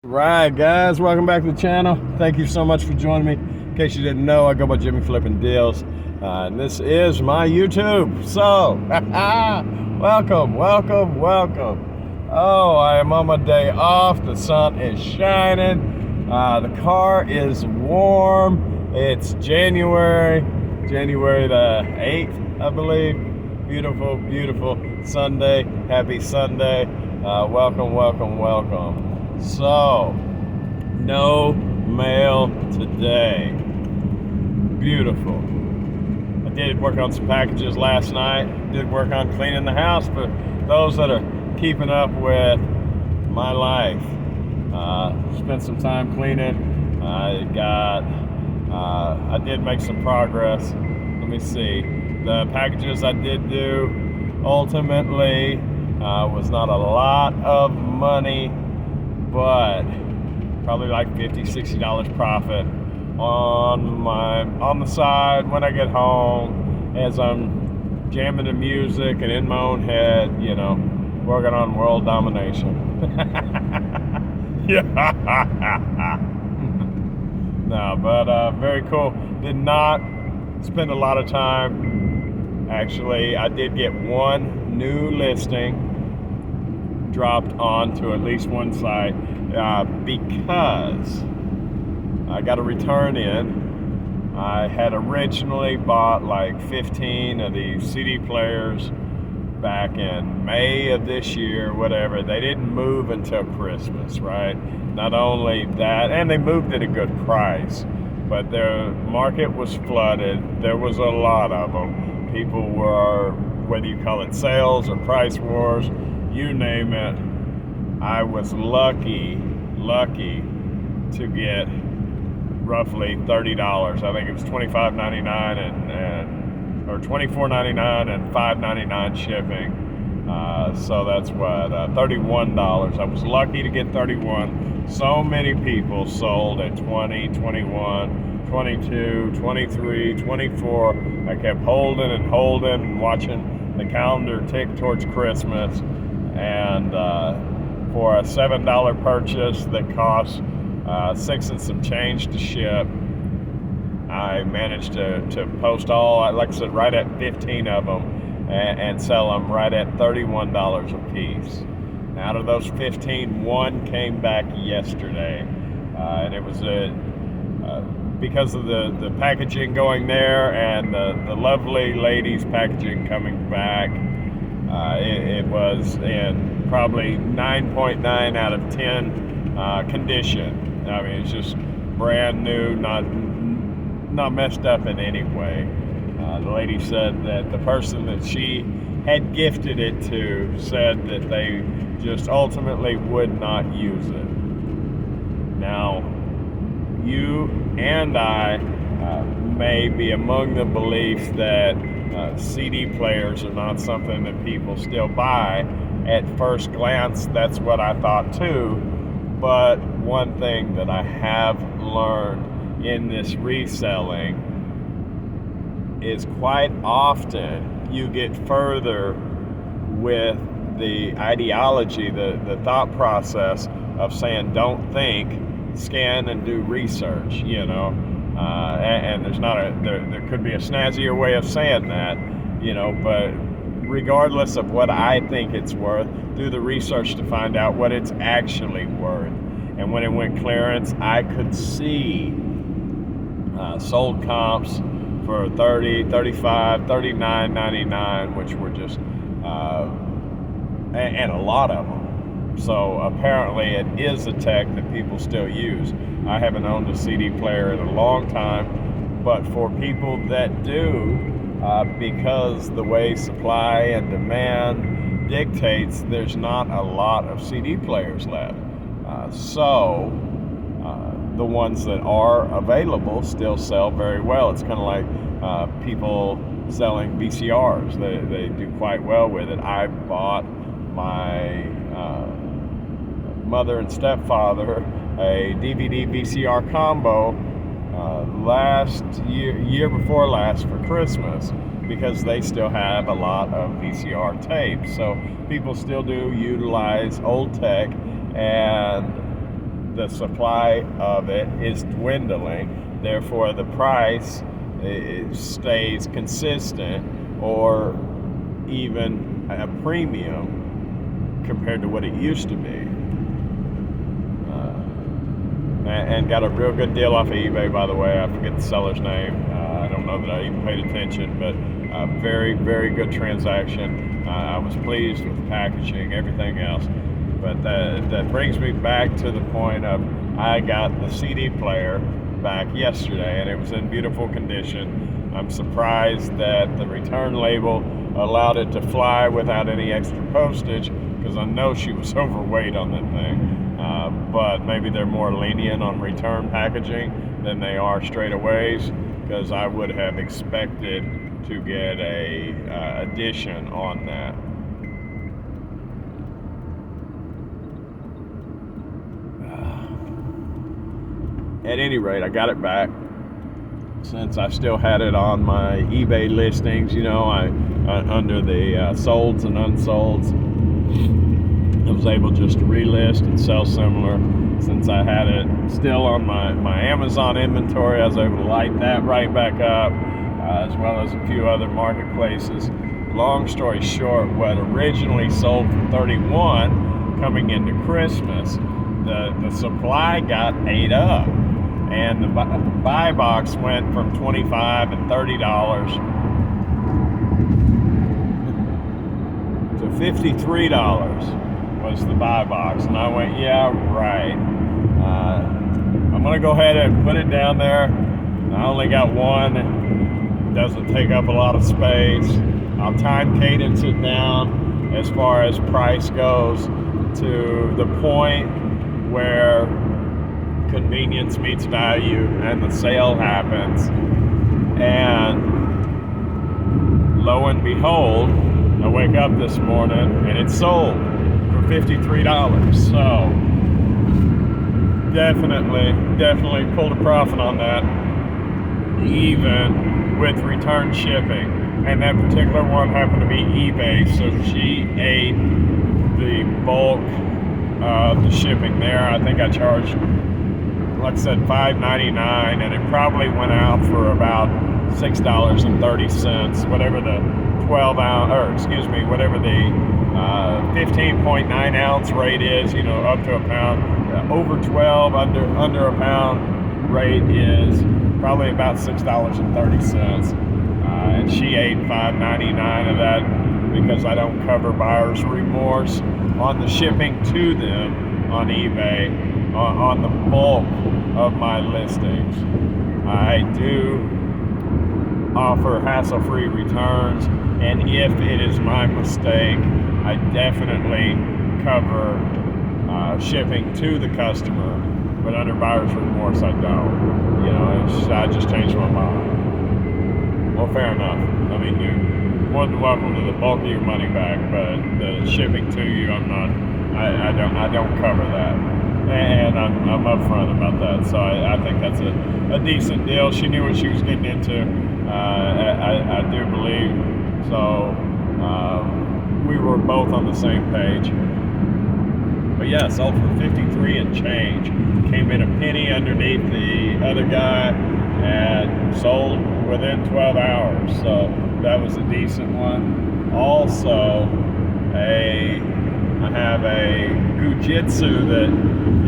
Right, guys, welcome back to the channel. Thank you so much for joining me. In case you didn't know, I go by Jimmy Flippin' Deals, and this is my YouTube. So, welcome. Oh, I am on my day off. The sun is shining. The car is warm. It's January the 8th, I believe. Beautiful Sunday. Happy Sunday. Welcome. So, no mail today. Beautiful. I did work on some packages last night. Did work on cleaning the house for those that are keeping up with my life. Spent some time cleaning. I did make some progress. Let me see. The packages I did do ultimately was not a lot of money, but probably like $50-$60 profit on the side when I get home, as I'm jamming the music and in my own head, working on world domination. Yeah. No, but very cool. Did not spend a lot of time. Actually, I did get one new listing dropped onto at least one site because I got a return in. I had originally bought like 15 of these CD players back in May of this year, whatever. They didn't move until Christmas, right? Not only that, and they moved at a good price, but their market was flooded. There was a lot of them. People were, whether you call it sales or price wars, you name it. I was lucky to get roughly $30. I think it was $25.99 or $24.99 and $5.99 shipping. So that's what, $31. I was lucky to get 31. So many people sold at 20, 21, 22, 23, 24. I kept holding and watching the calendar tick towards Christmas. And for a $7 purchase that cost $6 and some change to ship, I managed to post all, like I said, right at 15 of them and sell them right at $31 a piece. Now, out of those 15, one came back yesterday, and it was because of the packaging going there and the lovely ladies' packaging coming back. It was in probably 9.9 out of 10 condition. I mean, it's just brand new, not messed up in any way. The lady said that the person that she had gifted it to said that they just ultimately would not use it. Now, you and I may be among the belief that CD players are not something that people still buy. At first glance, that's what I thought too. But one thing that I have learned in this reselling is quite often you get further with the ideology, the thought process of saying don't think, scan and do research, and there could be a snazzier way of saying that, but regardless of what I think it's worth, do the research to find out what it's actually worth. And when it went clearance, I could see sold comps for $30, $35, $39.99, which were just and a lot of them. So apparently it is a tech that people still use. I haven't owned a CD player in a long time, but for people that do, because the way supply and demand dictates, there's not a lot of CD players left. So the ones that are available still sell very well. It's kind of like people selling VCRs. They do quite well with it. I bought my mother and stepfather a DVD VCR combo last year before last for Christmas, because they still have a lot of VCR tapes. So people still do utilize old tech, and the supply of it is dwindling. Therefore, the price stays consistent or even a premium compared to what it used to be. And got a real good deal off of eBay, by the way. I forget the seller's name. I don't know that I even paid attention, but very, very good transaction. I was pleased with the packaging, everything else. But that brings me back to the point of I got the CD player back yesterday, and it was in beautiful condition. I'm surprised that the return label allowed it to fly without any extra postage, because I know she was overweight on that thing. But maybe they're more lenient on return packaging than they are straightaways, because I would have expected to get a addition on that. At any rate, I got it back. Since I still had it on my eBay listings, I under the solds and unsolds, I was able just to relist and sell similar. Since I had it still on my Amazon inventory, I was able to light that right back up, as well as a few other marketplaces. Long story short, what originally sold for $31 coming into Christmas, the supply got ate up, and the buy box went from $25 and $30 to $53 was the buy box. And I went, yeah, right. I'm gonna go ahead and put it down there. I only got one. It doesn't take up a lot of space. I'll time cadence it down as far as price goes to the point where convenience meets value and the sale happens. And lo and behold, I wake up this morning and it's sold for $53. So definitely pulled a profit on that, even with return shipping. And that particular one happened to be eBay, so she ate the bulk of the shipping there. I think I charged, like I said, $5.99, and it probably went out for about $6.30, whatever the 12 ounce, or excuse me, whatever the 15.9 ounce rate is, up to a pound. Over 12, under a pound rate is probably about $6.30. And she ate $5.99 of that, because I don't cover buyer's remorse on the shipping to them on eBay on the bulk of my listings. I do offer hassle-free returns, and if it is my mistake, I definitely cover shipping to the customer, but under buyer's remorse I don't. I just changed my mind. Well, fair enough. I mean, you're more than welcome to the bulk of your money back, but the shipping to you, I don't cover that, and I'm upfront about that. So I think that's a decent deal. She knew what she was getting into. I do believe so. We were both on the same page. But yeah, sold for 53 and change. Came in a penny underneath the other guy and sold within 12 hours. So that was a decent one. Also, I have a Gujitsu that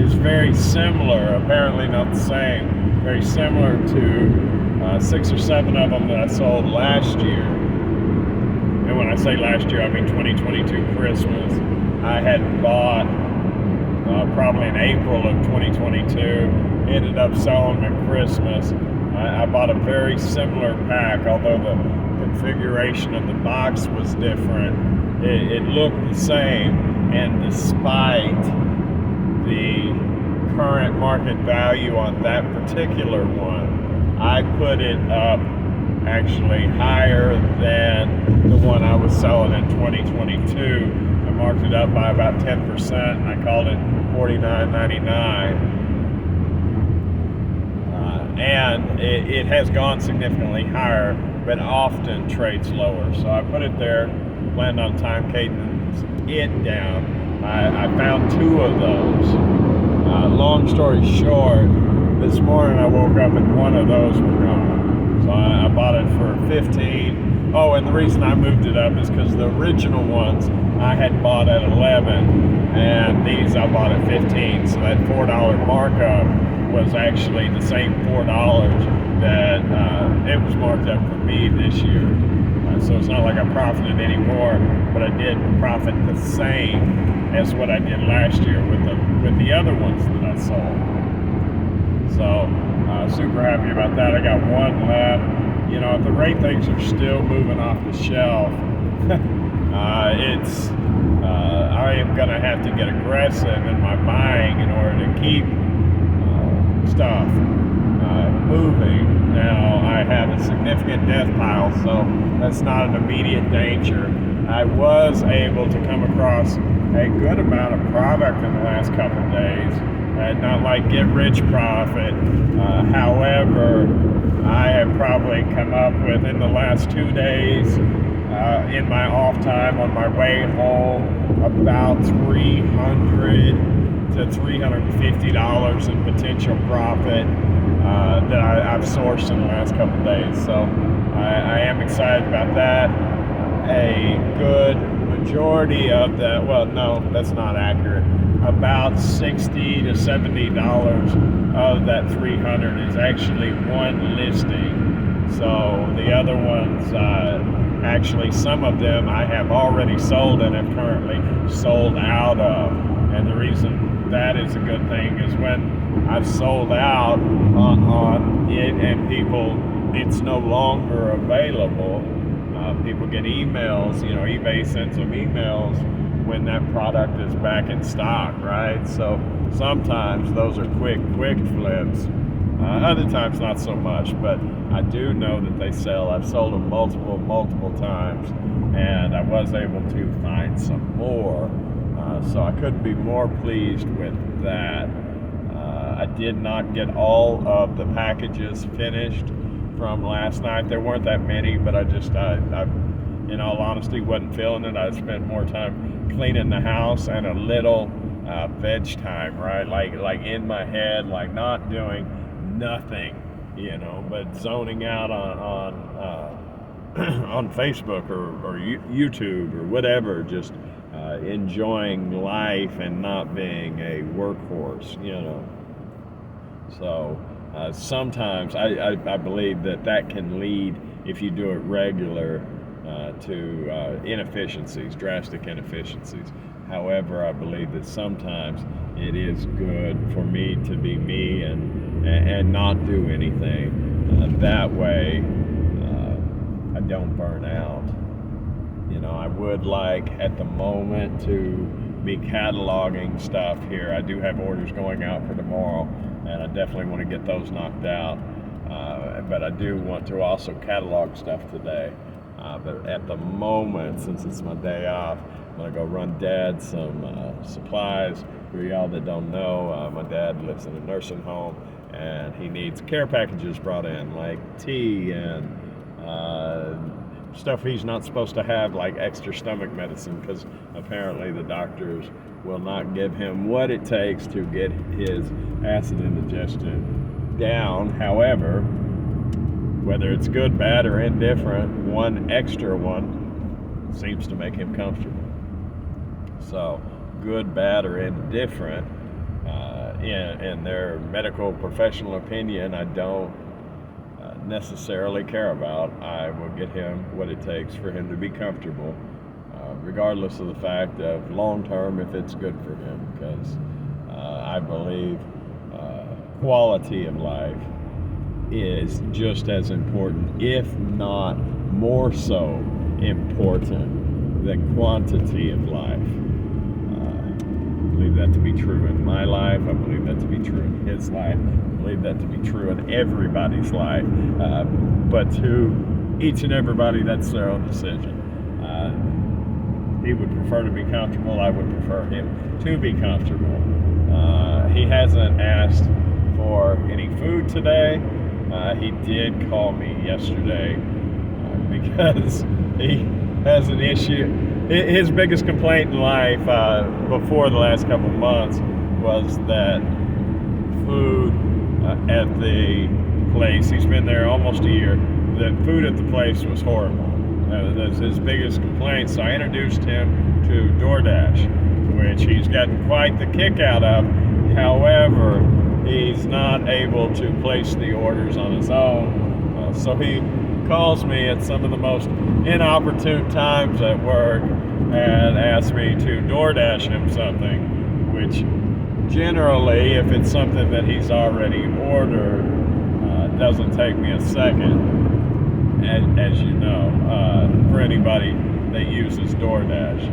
is very similar, apparently not the same, very similar to 6 or 7 of them that I sold last year. And when I say last year, I mean 2022 Christmas. I had bought probably in April of 2022, ended up selling at Christmas. I bought a very similar pack, although the configuration of the box was different. It looked the same, and despite the current market value on that particular one, I put it up actually higher than the one I was selling in 2022. I marked it up by about 10%, and I called it $49.99. And it has gone significantly higher, but often trades lower. So I put it there, planned on time cadence it down. I found 2 of those Long story short, this morning I woke up and one of those were gone. So I bought it for 15. Oh, and the reason I moved it up is because the original ones I had bought at 11, and these I bought at 15. So that $4 markup was actually the same $4 that it was marked up for me this year. So it's not like I profited any more, but I did profit the same as what I did last year with the other ones that I sold. So super happy about that. I got one left. You know, at the rate things are still moving off the shelf, I am gonna have to get aggressive in my buying in order to keep stuff moving. Now I have a significant death pile, so that's not an immediate danger. I was able to come across a good amount of product in the last couple of days, not like get rich profit. However, I have probably come up with in the last 2 days, in my off time on my way home, about $300 to $350 in potential profit that I've sourced in the last couple of days. So I am excited about that. A good majority of that, well, no, that's not accurate. About $60 to $70 of that 300 is actually one listing. So the other ones, actually some of them I have already sold and am currently sold out of. And the reason that is a good thing is when I've sold out on it and people, it's no longer available. People get emails, you know, eBay sends them emails when that product is back in stock, right? So sometimes those are quick flips. Other times not so much, but I do know that they sell. I've sold them multiple times, and I was able to find some more. So I couldn't be more pleased with that. I did not get all of the packages finished from last night. There weren't that many, but I in all honesty, wasn't feeling it. I spent more time cleaning the house and a little veg time, right? Like in my head, like not doing nothing, you know, but zoning out on Facebook or YouTube or whatever, just enjoying life and not being a workhorse, you know. So sometimes I believe that can lead, if you do it regular, to inefficiencies, drastic inefficiencies. However, I believe that sometimes it is good for me to be me and not do anything. That way, I don't burn out. You know, I would like at the moment to be cataloging stuff here. I do have orders going out for tomorrow, and I definitely want to get those knocked out. But I do want to also catalog stuff today. But at the moment, since it's my day off, I'm going to go run Dad some supplies. For y'all that don't know, my dad lives in a nursing home, and he needs care packages brought in, like tea and stuff he's not supposed to have, like extra stomach medicine, because apparently the doctors will not give him what it takes to get his acid indigestion down. However, whether it's good, bad, or indifferent, one extra one seems to make him comfortable. So, good, bad, or indifferent, in their medical professional opinion, I don't necessarily care about. I will get him what it takes for him to be comfortable, regardless of the fact of long term if it's good for him, because I believe quality of life is just as important, if not more so important, than quantity of life. I believe that to be true in my life. I believe that to be true in his life. I believe that to be true in everybody's life. But to each and everybody, that's their own decision. He would prefer to be comfortable. I would prefer him to be comfortable. He hasn't asked for any food today. He did call me yesterday because he has an issue. His biggest complaint in life before the last couple of months was that at the place. He's been there almost a year. The food at the place was horrible. That's his biggest complaint. So I introduced him to DoorDash, which he's gotten quite the kick out of. However, he's not able to place the orders on his own. So he calls me at some of the most inopportune times at work and asks me to DoorDash him something, which generally, if it's something that he's already ordered, doesn't take me a second, as you know, for anybody that uses DoorDash.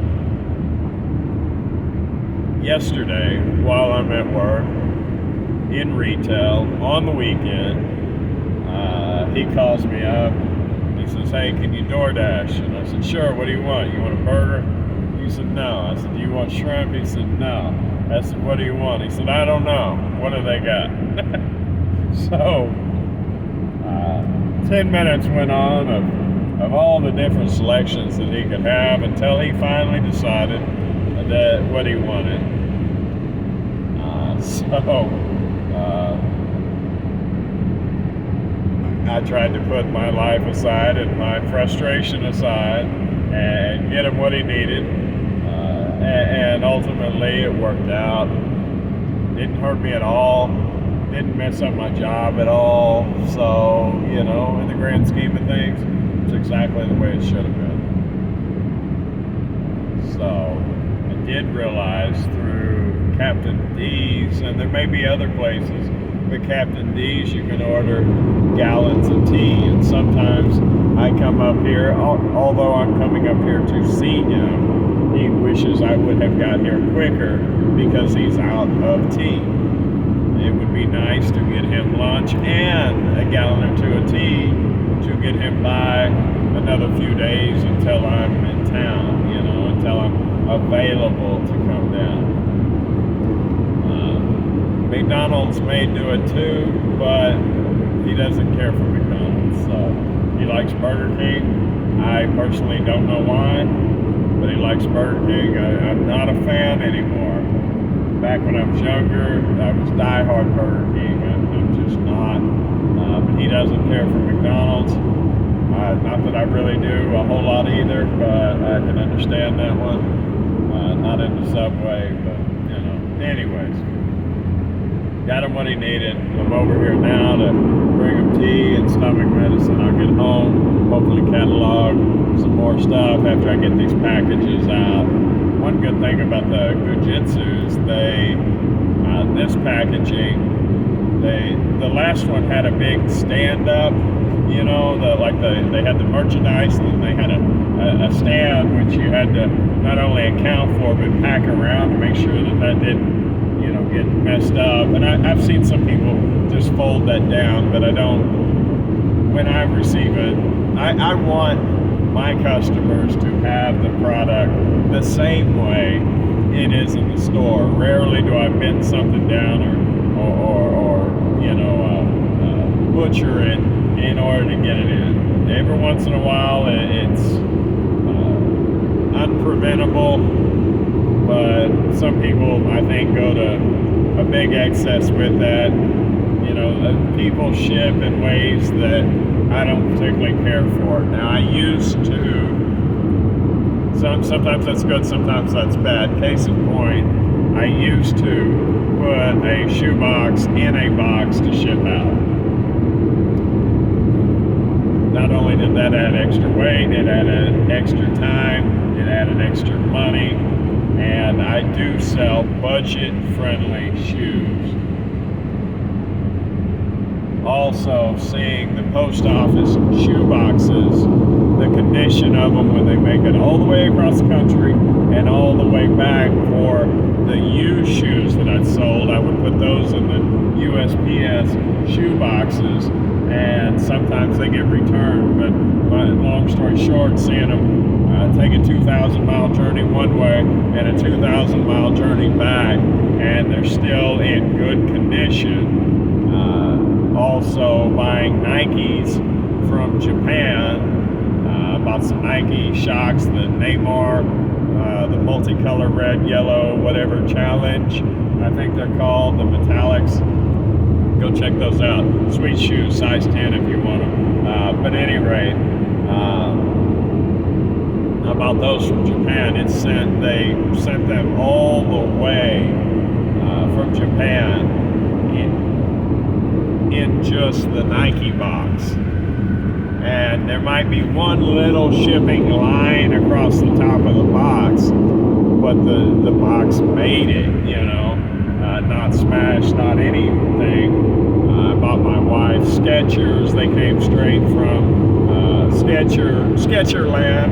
Yesterday, while I'm at work, in retail, on the weekend, he calls me up. He says, "Hey, can you DoorDash?" And I said, "Sure, what do you want? You want a burger?" He said, "No." I said, "Do you want shrimp?" He said, "No." I said, "What do you want?" He said, "I don't know. What do they got?" So, 10 minutes went on of all the different selections that he could have until he finally decided that what he wanted. I tried to put my life aside and my frustration aside and get him what he needed. And ultimately it worked out. Didn't hurt me at all. Didn't mess up my job at all. So, you know, in the grand scheme of things, it's exactly the way it should have been. So, I did realize through Captain D's, and there may be other places, but Captain D's, you can order gallons of tea. And sometimes I come up here, although I'm coming up here to see him, he wishes I would have got here quicker because he's out of tea. It would be nice to get him lunch and a gallon or two of tea to get him by another few days until I'm in town, you know, until I'm available to come down. McDonald's may do it too, but he doesn't care for McDonald's. So he likes Burger King. I personally don't know why, but he likes Burger King. I'm not a fan anymore. Back when I was younger, I was diehard Burger King. I'm just not. But he doesn't care for McDonald's. Not that I really do a whole lot either, but I can understand that one. Not in the Subway, but you know. Anyways, got him what he needed. I'm over here now to bring him tea and stomach medicine. I'll get home, hopefully catalog some more stuff after I get these packages out. One good thing about the Gujitsus, this packaging, the last one had a big stand-up, you know, they had the merchandise, and then they had a stand which you had to not only account for but pack around to make sure that didn't, you know, get messed up. And I've seen some people just fold that down, but I don't. When I receive it, I want my customers to have the product the same way it is in the store. Rarely do I bend something down or you know, butcher it in order to get it in. Every once in a while, it's unpreventable, but some people, I think, go to a big excess with that. You know, people ship in ways that I don't particularly care for. Now, I used to, sometimes that's good, sometimes that's bad. Case in point, I used to put a shoebox in a box to ship out. Not only did that add extra weight, it added extra time, it added extra money, and I do sell budget-friendly shoes. Also, seeing the post office shoe boxes, the condition of them when they make it all the way across the country and all the way back for the used shoes that I'd sold, I would put those in the USPS shoe boxes, and sometimes they get returned. But long story short, seeing them take a 2,000-mile journey one way and a 2,000-mile journey back, and they're still in good condition. Also buying Nikes from Japan, bought some Nike Shocks, the Neymar, the multicolor red, yellow, whatever challenge, I think they're called, the metallics. Go check check those out. Sweet shoes, size 10 if you want them. But at any rate, I bought those from Japan. They sent them all the way from Japan in just the Nike box. And there might be one little shipping line across the top of the box, but the box made it, not smashed, not anything. I bought my wife Skechers. They came straight from Sketcherland,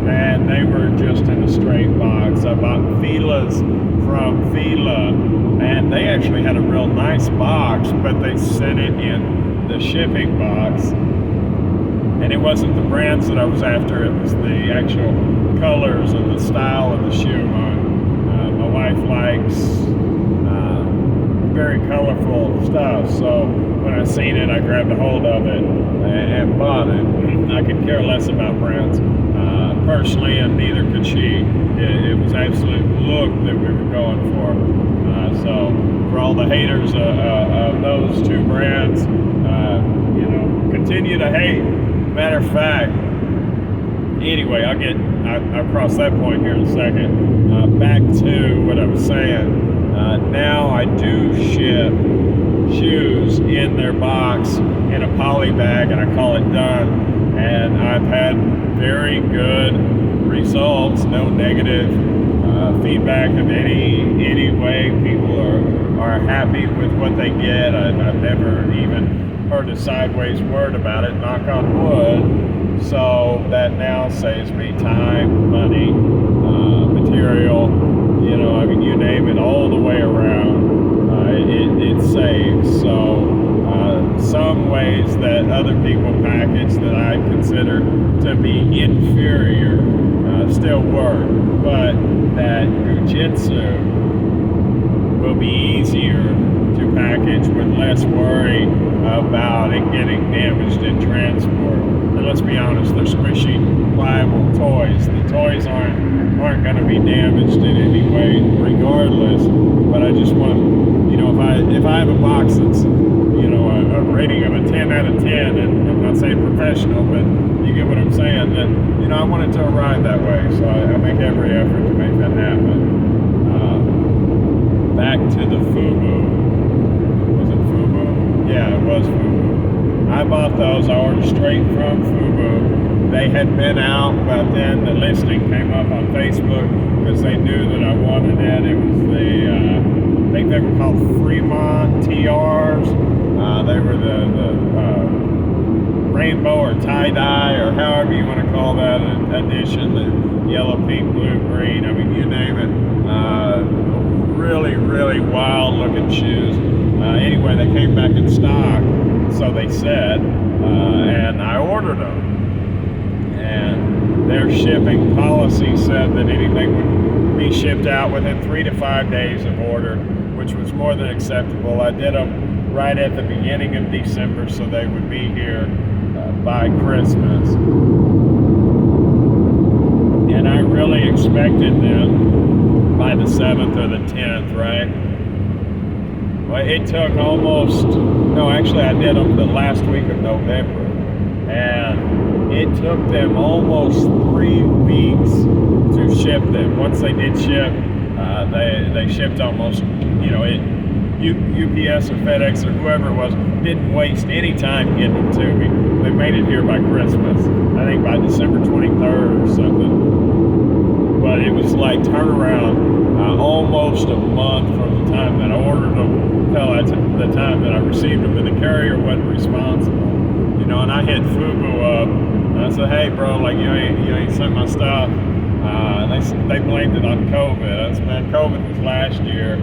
and they were just in a straight box. I bought Fila's from Fila, and they actually had a real nice box, but they sent it in the shipping box. And it wasn't the brands that I was after, it was the actual colors and the style of the shoe. My wife likes very colorful stuff, so when I seen it, I grabbed a hold of it and bought it. I could care less about brands personally, and neither could she. It was absolute look that we were going for. So for all the haters of those two brands, continue to hate. Matter of fact, anyway, I'll cross that point here in a second. Back to what I was saying. Now I do ship shoes in their box in a poly bag, and I call it done. And I've had very good results, no negative feedback of any way. People are happy with what they get. I've never even heard a sideways word about it, knock on wood. So that now saves me time, money, material, you name it, all the way around. It saves. So some ways that other people package that I consider to be inferior still work, but that Fujitsu will be easier to package with less worry about it getting damaged in transport. And let's be honest, they're squishy, pliable toys. The toys aren't going to be damaged in any way, regardless. But I just want, if I have a box that's, a rating of a 10 out of 10, and I'm not saying professional, but you get what I'm saying, then, I want it to arrive that way. So I make every effort to make that happen. Back to the FUBU. Was it FUBU? Yeah, it was FUBU. I bought those. I ordered straight from FUBU. They had been out, but then the listing came up on Facebook because they knew that I wanted it. It was I think they were called Fremont TRs. They were the rainbow or tie-dye, or however you want to call that edition, the yellow, pink, blue, green, you name it. Really, really wild looking shoes. Anyway, they came back in stock, so they said, and I ordered them. And their shipping policy said that anything would be shipped out within 3 to 5 days of order, which was more than acceptable. I did them right at the beginning of December, so they would be here by Christmas. And I really expected them by the 7th or the 10th, right? Well, it took I did them the last week of November, and it took them almost 3 weeks to ship them. Once they did ship, they shipped almost, UPS or FedEx or whoever it was didn't waste any time getting them to me. They made it here by Christmas, I think by December 23rd or something. But it was like turnaround almost a month from the time that I ordered them till the time that I received them, and the carrier wasn't responsible. And I hit FUBU up, and I said, "Hey, bro, you ain't sent my stuff." They blamed it on COVID. I said, "Man, COVID was last year.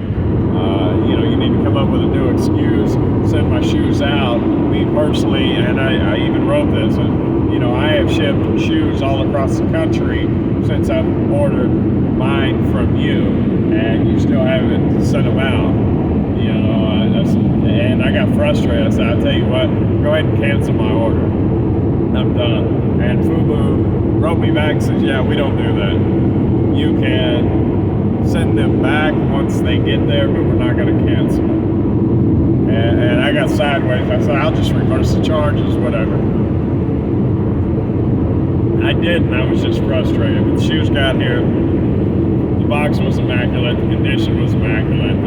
You need to come up with a new excuse. Send my shoes out." Me personally, and I even wrote this. I have shipped shoes all across the country since I've ordered mine from you, and you still haven't sent them out. And I got frustrated. I said, "I'll tell you what, go ahead and cancel my order. I'm done." And FUBU wrote me back and says, "Yeah, we don't do that. You can send them back once they get there, but we're not going to cancel them." And I got sideways. I said, I'll just reverse the charges, whatever. I did, and I was just frustrated. But the shoes got here. The box was immaculate. The condition was immaculate.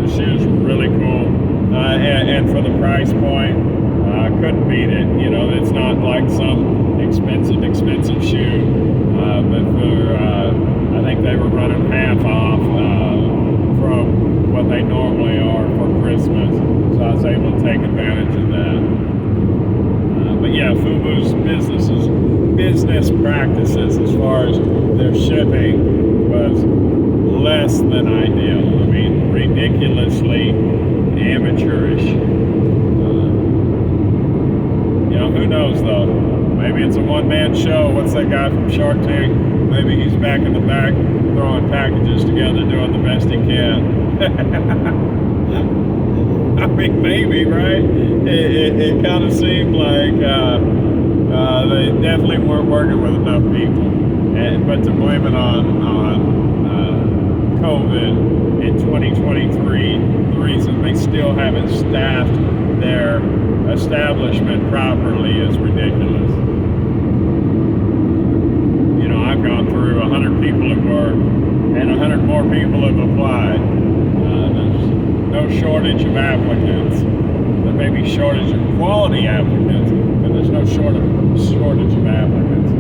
The shoes were really cool. And for the price point, I couldn't beat it. You know, it's not like some expensive shoe. But for, I think they were running half off from what they normally are for Christmas. So I was able to take advantage of that. But yeah, Fubu's business practices as far as their shipping was less than ideal. I mean, ridiculously amateurish. You know, who knows though? Maybe it's a one-man show. What's that guy from Shark Tank? Maybe he's back in the back throwing packages together, doing the best he can. I mean, maybe, right? It kind of seemed like they definitely weren't working with enough people. But to blame it on COVID in 2023, the reason they still haven't staffed their establishment properly is ridiculous. You know, I've gone through 100 people at work, and 100 more people have applied. There's no shortage of applicants. There may be shortage of quality applicants, but there's no shortage of applicants.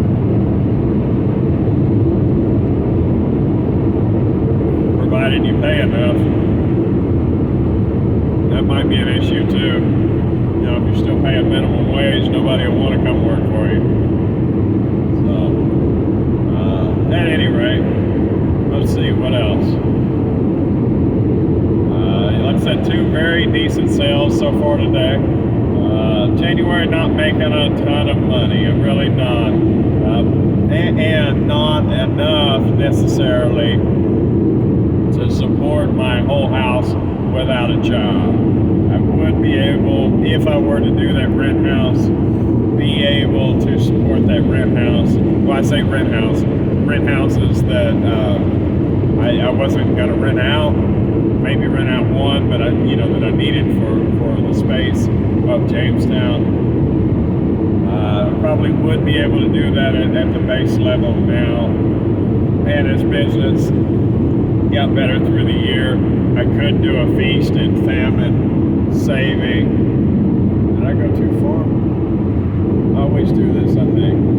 Provided you pay enough. That might be an issue too. You know, if you're still paying minimum wage, nobody will want to come work for you. So, at any rate, let's see what else. Like I said, 2 very decent sales so far today. January not making a ton of money. I'm really not. And not enough necessarily to support my whole house without a job. I would be able, if I were to do that rent house, be able to support that rent house. Well, I say rent houses that I wasn't going to rent out. Maybe rent out one, but that I needed for the space of Jamestown. Probably would be able to do that at the base level now. And as business got better through the year, I could do a feast and famine saving. Did I go too far? I always do this, I think.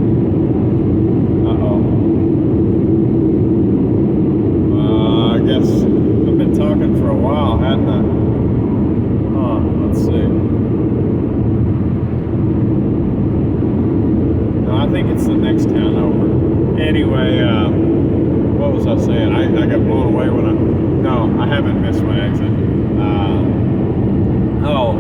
I guess I've been talking for a while, hadn't I? Let's see. No, I think it's the next town over. Anyway, what was I saying? I got blown away when no, I haven't missed my exit.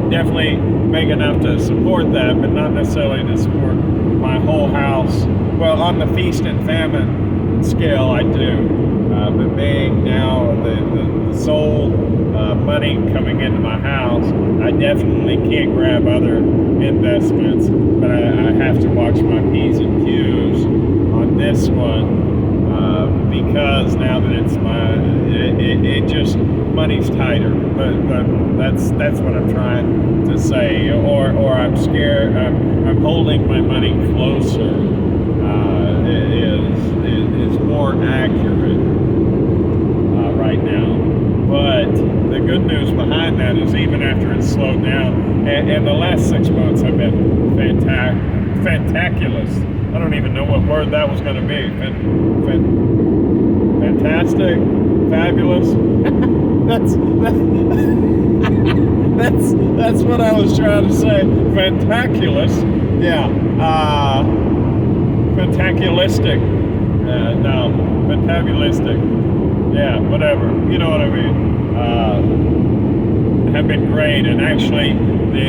Definitely make enough to support that, but not necessarily to support my whole house. Well, on the feast and famine scale, I do. But being now the sole money coming into my house, I definitely can't grab other investments, but I have to watch my P's and Q's on this one. Because now that it's it just money's tighter. But that's what I'm trying to say. Or I'm scared. I'm holding my money closer. Is more accurate right now. But the good news behind that is even after it's slowed down, and the last 6 months have been fantaculous. I don't even know what word that was going to be. Fantastic, fabulous. that's what I was trying to say. Fantaculous, yeah. Fantaculistic. No, fantabulistic. Yeah, whatever. You know what I mean. Have been great, and actually,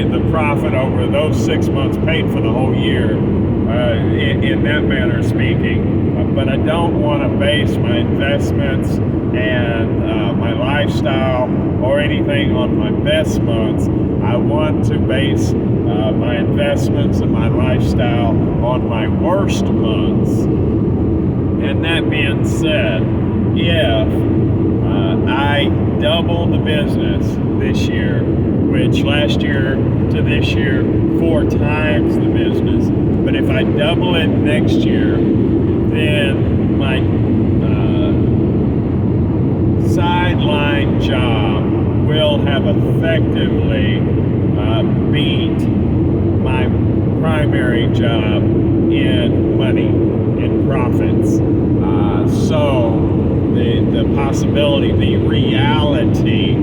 the profit over those 6 months paid for the whole year. In that manner of speaking. But I don't want to base my investments and my lifestyle or anything on my best months. I want to base my investments and my lifestyle on my worst months. And that being said, if I double the business this year which last year to this year, 4 times the business. But if I double it next year, then my sideline job will have effectively beat my primary job in money, in profits. So the possibility, the reality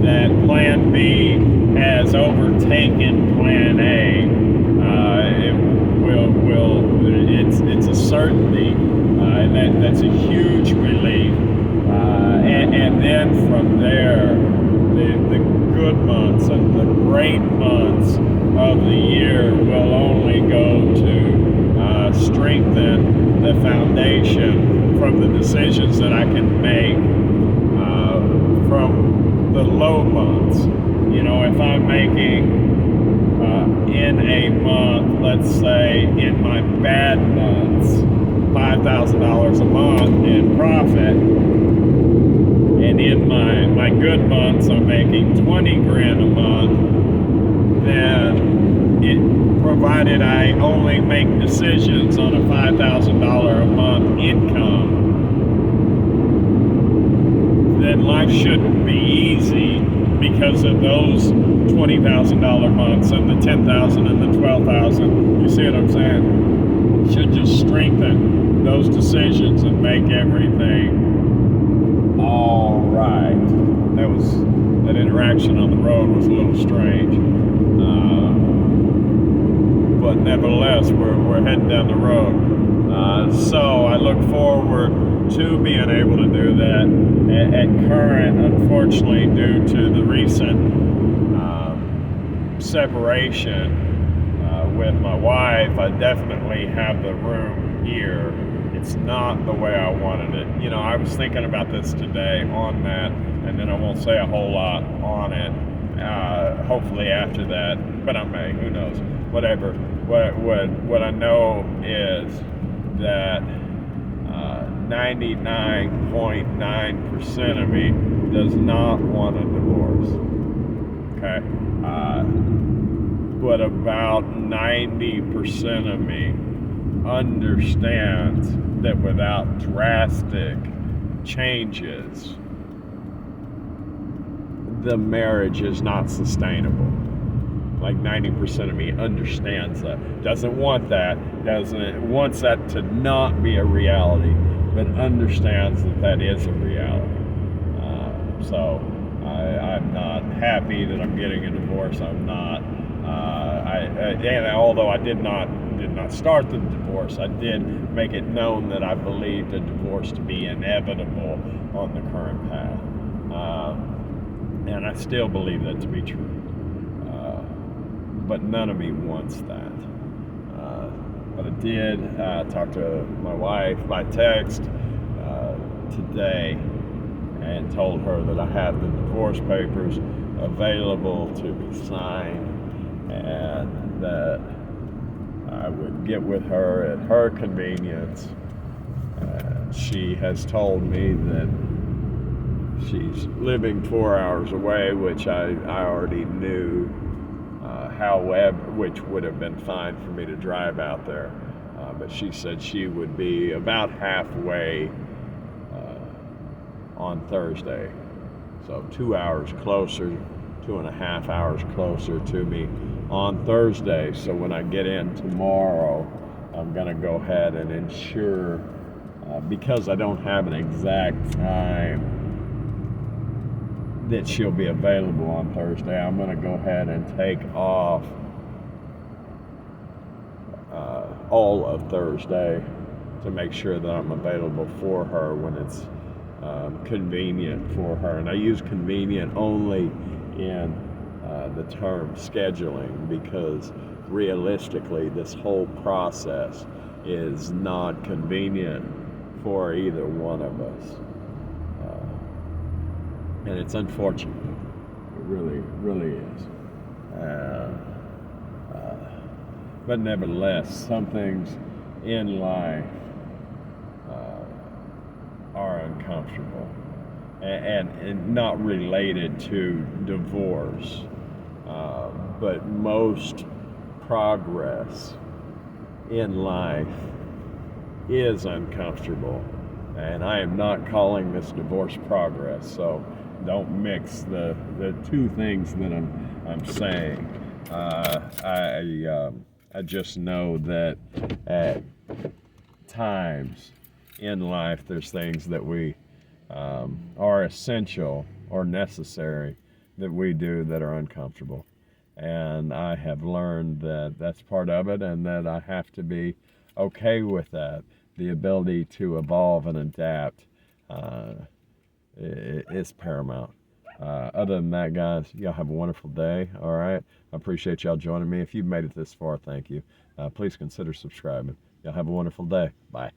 that Plan B has overtaken Plan A, it's a certainty, and that's a huge relief. And then from there, the good months and the great months of the year will only go to strengthen the foundation from the decisions that I can make from the low months. You know, if I'm making in a month, let's say in my bad months, $5,000 a month in profit, and in my good months I'm making 20 grand a month, then provided I only make decisions on a $5,000 a month income, then life shouldn't be easy because of those $20,000 months and the $10,000 and the $12,000. You see what I'm saying? Should just strengthen those decisions and make everything all right. That interaction on the road was a little strange, but nevertheless, we're heading down the road. So I look forward to being able to do that. At current, unfortunately, due to the recent separation with my wife, I definitely have the room here. It's not the way I wanted it. You know, I was thinking about this today on that, and then I won't say a whole lot on it. Hopefully after that, but I may. Who knows? Whatever. What I know is that 99.9% of me does not want a divorce. Okay. But about 90% of me understands that without drastic changes, the marriage is not sustainable. Like 90% of me understands that. Doesn't want that. Wants that to not be a reality, but understands that is a reality. So I'm not happy that I'm getting a divorce. I'm not. And although I did not start the divorce, I did make it known that I believed a divorce to be inevitable on the current path. And I still believe that to be true. But none of me wants that. But I did talk to my wife by text today and told her that I had the divorce papers available to be signed and that I would get with her at her convenience. She has told me that she's living 4 hours away, which I already knew, however, which would have been fine for me to drive out there. But she said she would be about halfway on Thursday. So 2 hours closer, 2.5 hours closer to me on Thursday. So when I get in tomorrow, I'm going to go ahead and ensure, because I don't have an exact time that she'll be available on Thursday, I'm going to go ahead and take off all of Thursday to make sure that I'm available for her when it's convenient for her. And I use convenient only in the term scheduling, because realistically this whole process is not convenient for either one of us. And it's unfortunate. It really is. But nevertheless, some things in life are uncomfortable and not related to divorce. but most progress in life is uncomfortable. And I am not calling this divorce progress, so don't mix the two things that I'm saying. I just know that at times in life there's things that we are essential or necessary that we do that are uncomfortable. And I have learned that that's part of it, and that I have to be okay with that. The ability to evolve and adapt is paramount. Other than that, guys, y'all have a wonderful day. All right. I appreciate y'all joining me. If you've made it this far, thank you. Please consider subscribing. Y'all have a wonderful day. Bye.